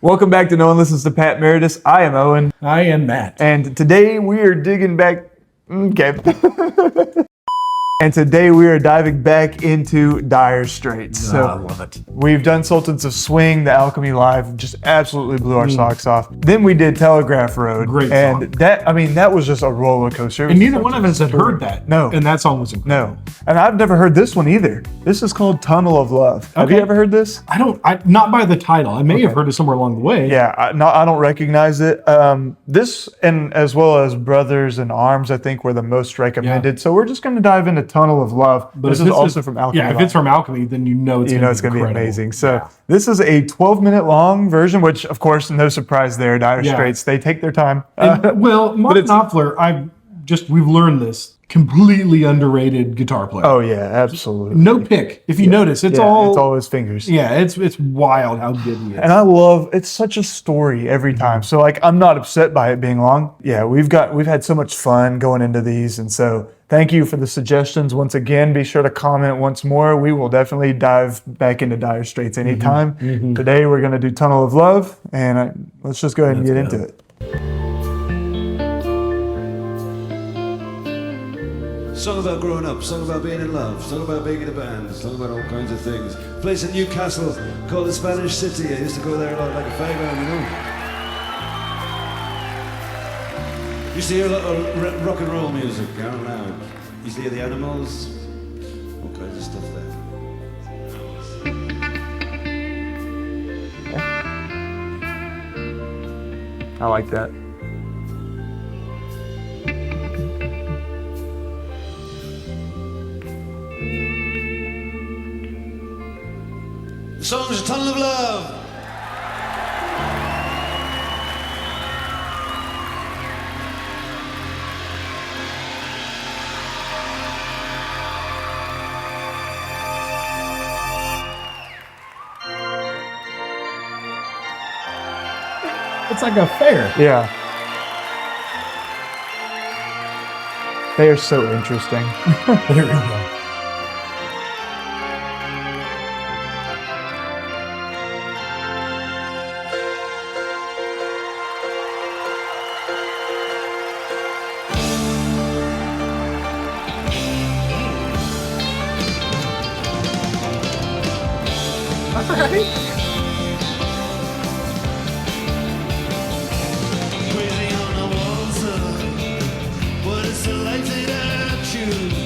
Welcome back to No One Listens to Pat Meredith. I am Owen. I am Matt. And today we are digging back. Okay. And today we are diving back into Dire Straits. I love it. We've done Sultans of Swing, the Alchemy Live, just absolutely blew our socks off. Then we did Telegraph Road. Great and song. that was just a roller coaster. And neither one of us had heard that. No. And that song was incredible. No. And I've never heard this one either. This is called Tunnel of Love. Have you Okay. ever heard this? Not by the title. I may have heard it somewhere along the way. Yeah, I don't recognize it. This and as well as Brothers in Arms, I think were the most recommended. Yeah. So we're just going to dive into Tunnel of Love. But this if is also from Alchemy. Yeah, if it's from Alchemy, then you know it's going to be incredible. amazing. So this is a 12-minute long version, which of course, no surprise there. Dire Yeah. Straits, they take their time. Well, Mark Knopfler, we've learned this, completely underrated guitar player. Oh yeah, absolutely. No pick. If you notice, it's all his fingers. Yeah, it's wild how good he is. And I love it's such a story every time. So like I'm not upset by it being long. Yeah, we've had so much fun going into these, and so thank you for the suggestions once again. Be sure to comment once more. We will definitely dive back into Dire Straits anytime. Today we're gonna do Tunnel of Love, and let's just go ahead and get into it. Song about growing up, song about being in love, song about being in a band, song about all kinds of things. Place in Newcastle called the Spanish City. I used to go there a lot like a fagband, you know. Used to hear a lot of rock and roll music out loud. Used to hear the Animals, all kinds of stuff there. I like that. The song's A Tunnel of Love. It's like a fair. Yeah. They are so interesting. There we go. Crazy on the water, but it's the life that I choose.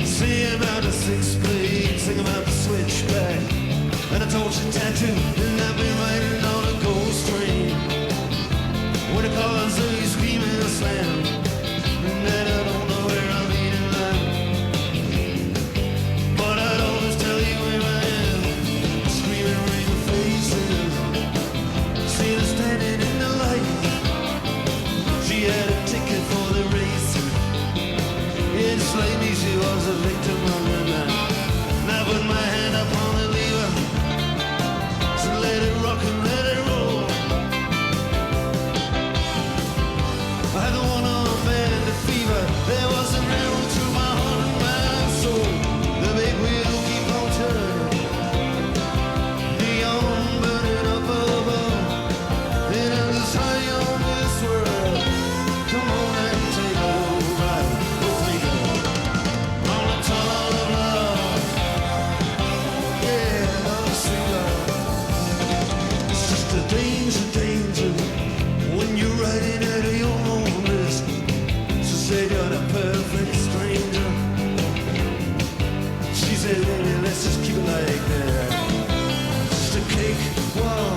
Sing about the six-blade, sing about the switchback, and a torture tattoo, and I've been riding on a ghost train. When the cars are screaming a slam, and then I don't know where I'm leading now. But I'd always tell you where I am, screaming ring faces. See her standing in the light. She had a ticket for the race. Enslaved me, she was a victim of the night. And I put my hand up on the lever, so let it rock and let it roll. I had the one-arm band, the fever. There was an arrow through my heart and my soul. The big wheel keep on turning, neon burning up above. And I'm just high on this world. Come on and take a little ride with me, girl. On the tunnel of love. Yeah, love, sweet love. It's just a danger when you're riding at your own risk. So say you're the perfect stranger. She said, baby, let's just keep it like that. Just a cake, wow.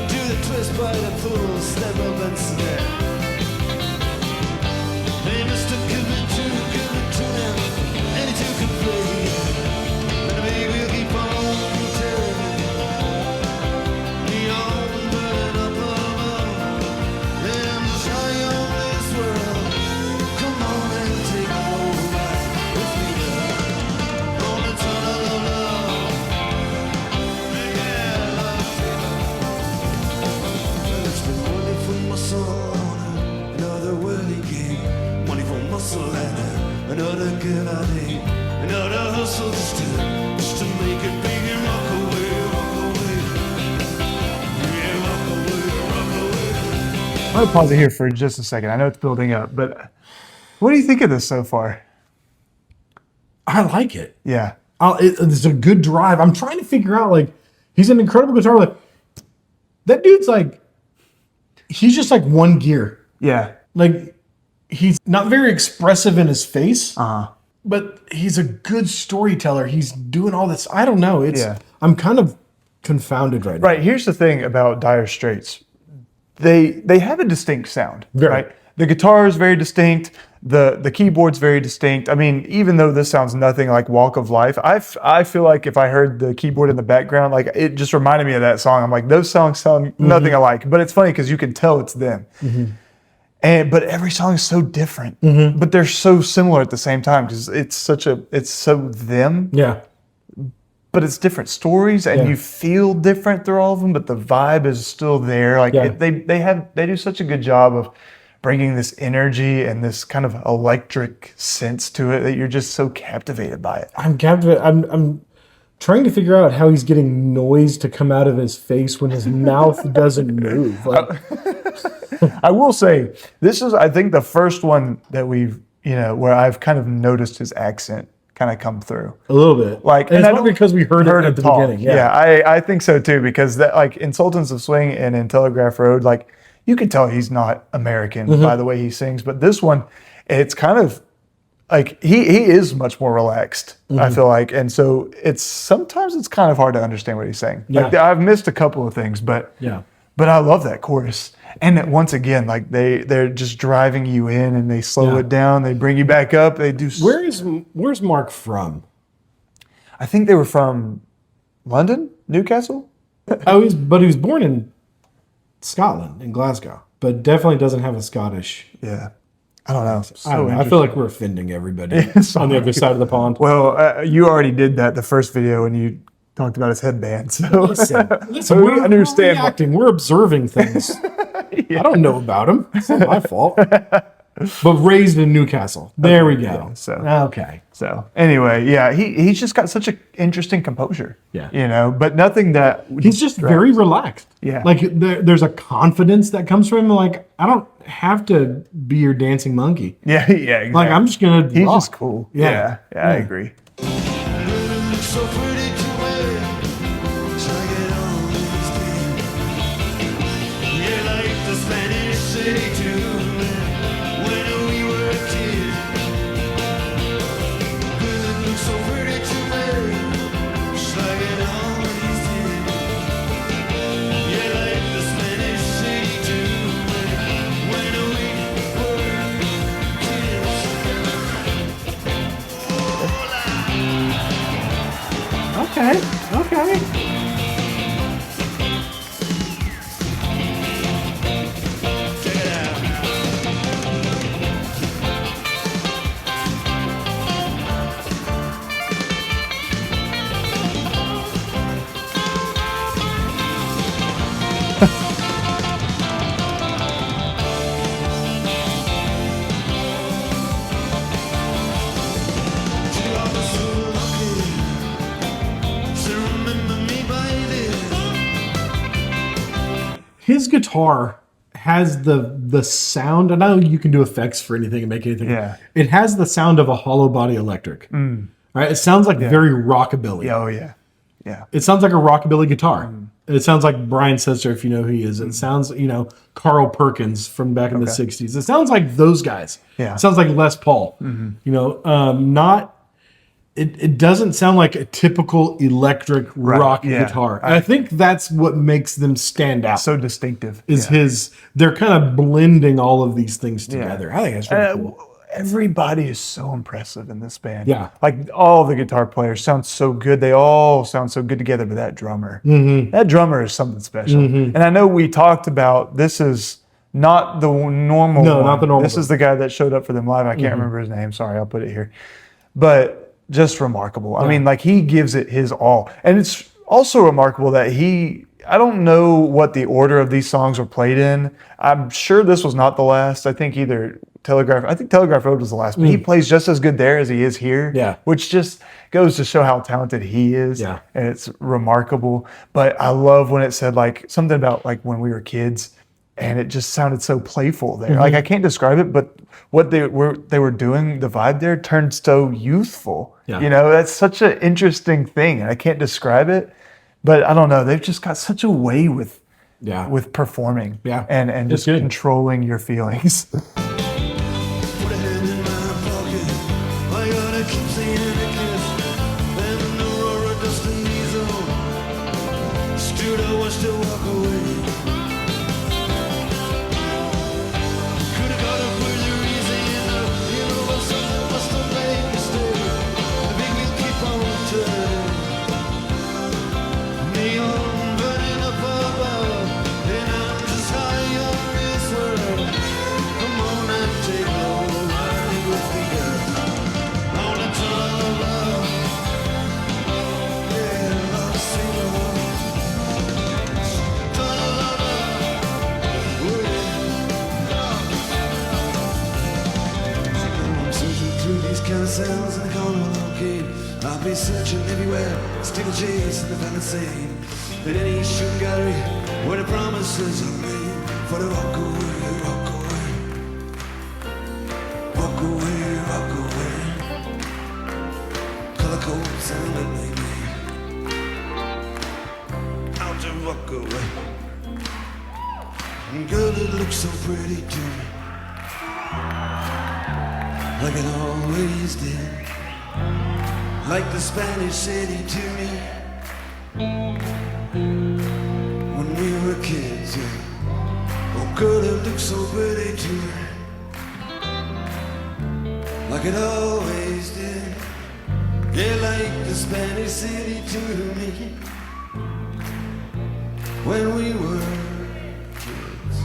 Do the twist by the pool, step up and snap. Hey, mister, give it to them. Any two can play. And the baby will keep on turning. Neon burning up above. And I'm just high on this world. Come on and take a little ride with me, girl. On the tunnel of love. I'm gonna pause it here for just a second. I know it's building up, but what do you think of this so far? I like it. Yeah. It's a good drive. I'm trying to figure out, like, he's an incredible guitar. Like, that dude's like, he's just like one gear. Yeah. Like, he's not very expressive in his face, Uh-huh. but he's a good storyteller. He's doing all this. I don't know. Yeah. I'm kind of confounded right now. Right. Here's the thing about Dire Straits. They have a distinct sound. Very. Right. The guitar is very distinct. The keyboard's very distinct. I mean, even though this sounds nothing like Walk of Life, I feel like if I heard the keyboard in the background, like it just reminded me of that song. I'm like, those songs sound nothing alike. But it's funny because you can tell it's them. But every song is so different. But they're so similar at the same time because it's so them. Yeah. But it's different stories, and you feel different through all of them. But the vibe is still there. Like they do such a good job of bringing this energy and this kind of electric sense to it that you're just so captivated by it. I'm captivated. I'm trying to figure out how he's getting noise to come out of his face when his mouth doesn't move. Like, I will say, this is, I think, the first one that we've, where I've kind of noticed his accent kind of come through. a little bit. Like, and it's I not don't- because we heard it at the talk. beginning. Yeah, I think so too, because that, like, in Sultans of Swing and in Telegraph Road, like, you can tell he's not American by the way he sings. But this one, it's kind of like he is much more relaxed, I feel like. And so sometimes it's kind of hard to understand what he's saying. Like, Yeah. I've missed a couple of things, but Yeah. but I love that chorus. And once again, like they're just driving you in, and they slow it down, they bring you back up. They do. Where's Mark from? I think they were from London, Newcastle. But he was born in Scotland, in Glasgow, but definitely doesn't have a Scottish. Yeah, I don't know. I don't know. I feel like we're offending everybody on the other side of the pond. Well, you already did that the first video when you talked about his headband. So, Listen, so we understand. We're reacting. We're observing things. I don't know about him. It's not my fault. But raised in Newcastle. There we go. Yeah, so- okay. So anyway, yeah, he's just got such an interesting composure. Yeah. But nothing that He's just very relaxed. Yeah. Like there's a confidence that comes from him. Like, I don't have to be your dancing monkey. Yeah, exactly. Like, I'm just gonna. He's rock. just cool. Yeah. Yeah, I agree. So pretty to wear, try it on these days. Yeah, like the Spanish say to me when we were kids. Good looks so pretty to wear, try it on these days. Yeah, like the Spanish say to me when we were kids. Okay. Check it out. You are so lucky to remember me by this. His guitar has the sound. I know you can do effects for anything and make anything. Yeah. It has the sound of a hollow body electric. Right? It sounds like very rockabilly. Oh yeah, yeah. It sounds like a rockabilly guitar. It sounds like Brian Setzer, if you know who he is. It sounds, Carl Perkins from back in the 60s. It sounds like those guys. Yeah. It sounds like Les Paul. It doesn't sound like a typical electric rock guitar. I think that's what makes them stand out. So distinctive. They're kind of blending all of these things together. I think that's really cool. Everybody is so impressive in this band. Yeah. Like all the guitar players sound so good. They all sound so good together, but that drummer, that drummer is something special. And I know we talked about this is not the normal No, one. not the normal This is the guy that showed up for them live. I can't remember his name. Sorry, I'll put it here. But just remarkable. I mean, like he gives it his all. And it's also remarkable that I don't know what the order of these songs were played in. I'm sure this was not the last. I think Telegraph Road was the last, but he plays just as good there as he is here. Yeah. Which just goes to show how talented he is. Yeah. And it's remarkable. But I love when it said like something about like when we were kids and it just sounded so playful there. Like I can't describe it, but what they were doing, the vibe there turned so youthful. Yeah. You know, that's such an interesting thing, and I can't describe it, but I don't know. They've just got such a way with performing, and It's just good. controlling your feelings. Put a hand in my pocket. I gotta keep saying a kiss. And in the roar of dust and diesel, stood I watched her walk away. Could've got up with her easy enough. You know, but something must have made me stay. The big wheel keep on turning. Neon burning up above, and I'm just high on this world. Come on and take a ride with me, girl. On a tunnel of love. Yeah, love single. Tunnel of love. I'm searching through these carousels in the corner of the arcade. I'll be searching everywhere, still chasing the palisade. In any shooting gallery where the promises are made for the walk away, walk away. Walk away, walk away. Color codes and let me be. I'll just walk away. Girl, it looks so pretty to me, like it always did. Like the Spanish city to me when we were kids, yeah. Oh, girl, it looks so pretty to me, like it always did. Yeah, like the Spanish city to me when we were kids.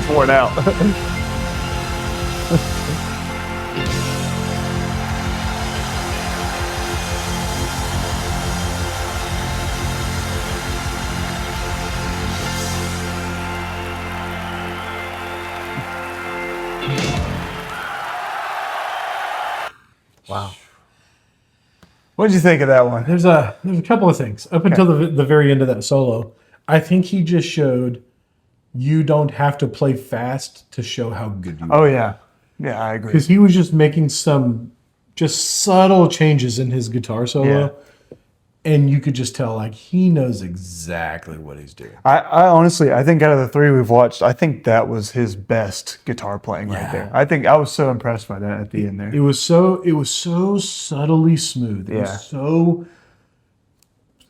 Worn out. Wow. What did you think of that one? There's a couple of things up until the very end of that solo. I think he just showed you don't have to play fast to show how good you are. Oh yeah, yeah, I agree. Because he was just making some just subtle changes in his guitar solo, and you could just tell like he knows exactly what he's doing. I honestly, I think out of the three we've watched, I think that was his best guitar playing right there. I think I was so impressed by that at the end there. It was so subtly smooth.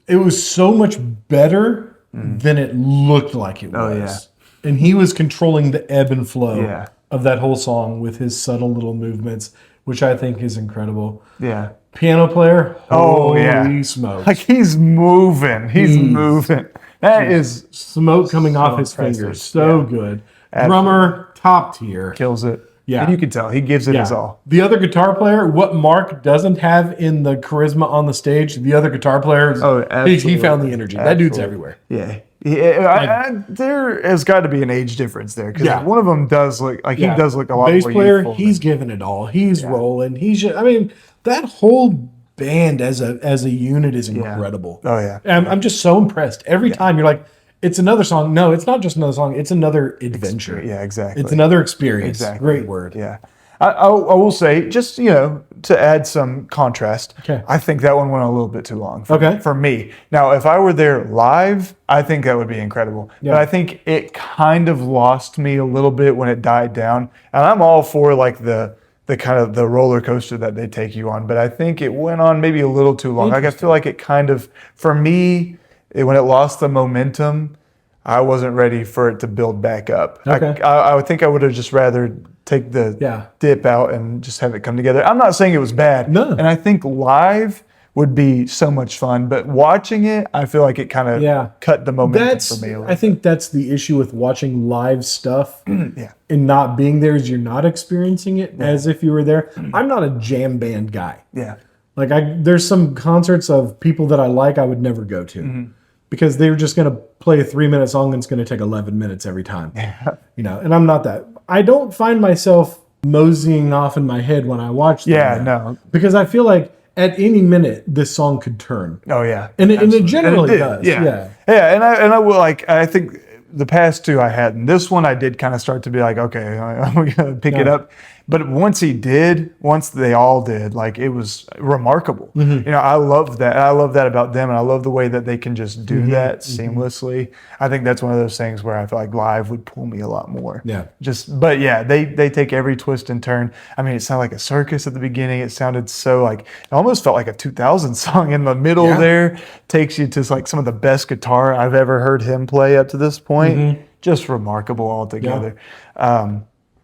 It was so much better than it looked like it was. Oh, yeah. And he was controlling the ebb and flow Yeah. of that whole song with his subtle little movements, which I think is incredible. Yeah. Piano player, Oh holy yeah. smokes. Like he's moving. He's moving. That is Smoke coming off his impressive. fingers. So good. Absolutely. Drummer, top tier. kills it. Yeah. And you can tell he gives it his all. The other guitar player, what Mark doesn't have in the charisma on the stage, the other guitar player, he absolutely. found the energy. That dude's everywhere. Yeah. There has got to be an age difference there because Yeah. one of them does look like he does look a lot Bass more player, youthful he's than- giving it all. He's rolling. He's just, I mean, that whole band as a unit is incredible. Oh yeah. I'm just so impressed. Every time you're like, it's another song. No, it's not just another song. It's another adventure. Yeah, exactly. It's another experience. Exactly. Great word. Yeah. I will say, just, to add some contrast, Okay. I think that one went a little bit too long Okay. for me. Now, if I were there live, I think that would be incredible. Yeah. But I think it kind of lost me a little bit when it died down. And I'm all for like the kind of the roller coaster that they take you on. But I think it went on maybe a little too long. Like I feel like it kind of, for me, when it lost the momentum, I wasn't ready for it to build back up. Okay. I would think I would have just rather take the dip out and just have it come together. I'm not saying it was bad. No. And I think live would be so much fun, but watching it, I feel like it kind of cut the momentum for me a little. I think that's the issue with watching live stuff Yeah. and not being there is you're not experiencing it as if you were there. I'm not a jam band guy. Yeah. Like there's some concerts of people that I like I would never go to because they were just going to play a 3-minute song and it's going to take 11 minutes every time. And I'm not that. I don't find myself moseying off in my head when I watch them. Yeah, no. Because I feel like at any minute this song could turn. Oh yeah. And it Absolutely. generally did. does. Yeah. And I will I think the past two I hadn't. This one I did kind of start to be like, okay, I'm gonna pick it up. But once they all did, like it was remarkable. I love that. I love that about them, and I love the way that they can just do that seamlessly. I think that's one of those things where I feel like live would pull me a lot more. Yeah. They take every twist and turn. I mean, it sounded like a circus at the beginning. It sounded so like, it almost felt like a 2000 song in the middle there. Takes you to like some of the best guitar I've ever heard him play up to this point. Just remarkable altogether.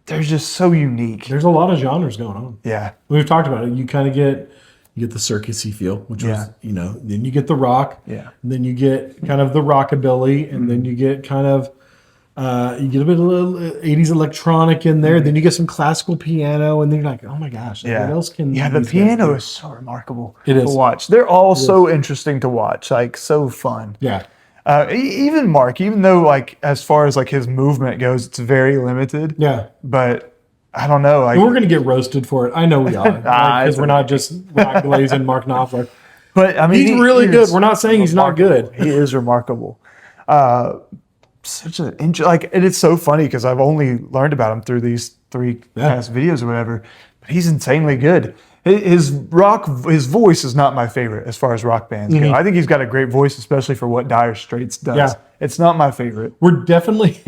They're just so unique. There's a lot of genres going on. Yeah. We've talked about it. You kind of get the circusy feel, which was, then you get the rock. Yeah. And then you get kind of the rockabilly, and then you get kind of you get a bit of 80s electronic in there. Then you get some classical piano, and then you're like, oh my gosh, what else can the these guys piano do? is so remarkable It to is. watch. They're all so interesting to watch, like so fun. Yeah. Even Mark, even though like as far as like his movement goes, it's very limited. Yeah. But I don't know. Like, And we're going to get roasted for it. I know we are. Because we're not just rock glazing Mark Knopfler. but I mean, He's really good. We're not saying he's not good. He is remarkable. Such an and it's so funny because I've only learned about him through these 3 past videos or whatever. But he's insanely good. His voice is not my favorite as far as rock bands go. I think he's got a great voice, especially for what Dire Straits does. Yeah. It's not my favorite. We're definitely,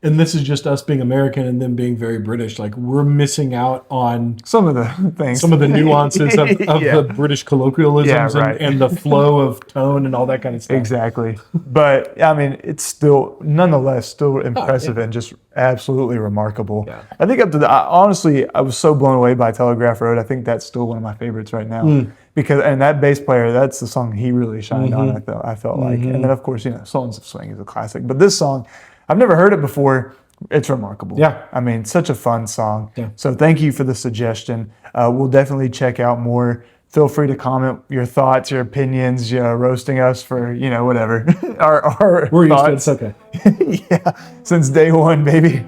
and this is just us being American and them being very British. Like we're missing out on Some of the things. some of the nuances of Yeah. the British colloquialisms Yeah, right. and the flow of tone and all that kind of stuff. Exactly. But I mean, it's still, nonetheless, still impressive and just absolutely remarkable. Yeah. I think honestly, I was so blown away by Telegraph Road. I think that's still one of my favorites right now. Because, and that bass player, that's the song he really shined on, I felt like. And then, of course, Songs of Swing is a classic. But this song, I've never heard it before. It's remarkable. Yeah. I mean, such a fun song. Yeah. So thank you for the suggestion. We'll definitely check out more. Feel free to comment your thoughts, your opinions, roasting us for, whatever. our We're used to it. thoughts. It's okay. Yeah, since day one, baby.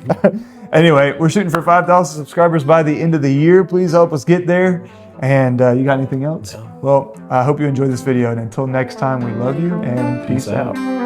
Anyway, we're shooting for 5,000 subscribers by the end of the year. Please help us get there. And you got anything else? Well, I hope you enjoyed this video. And until next time, we love you and peace out.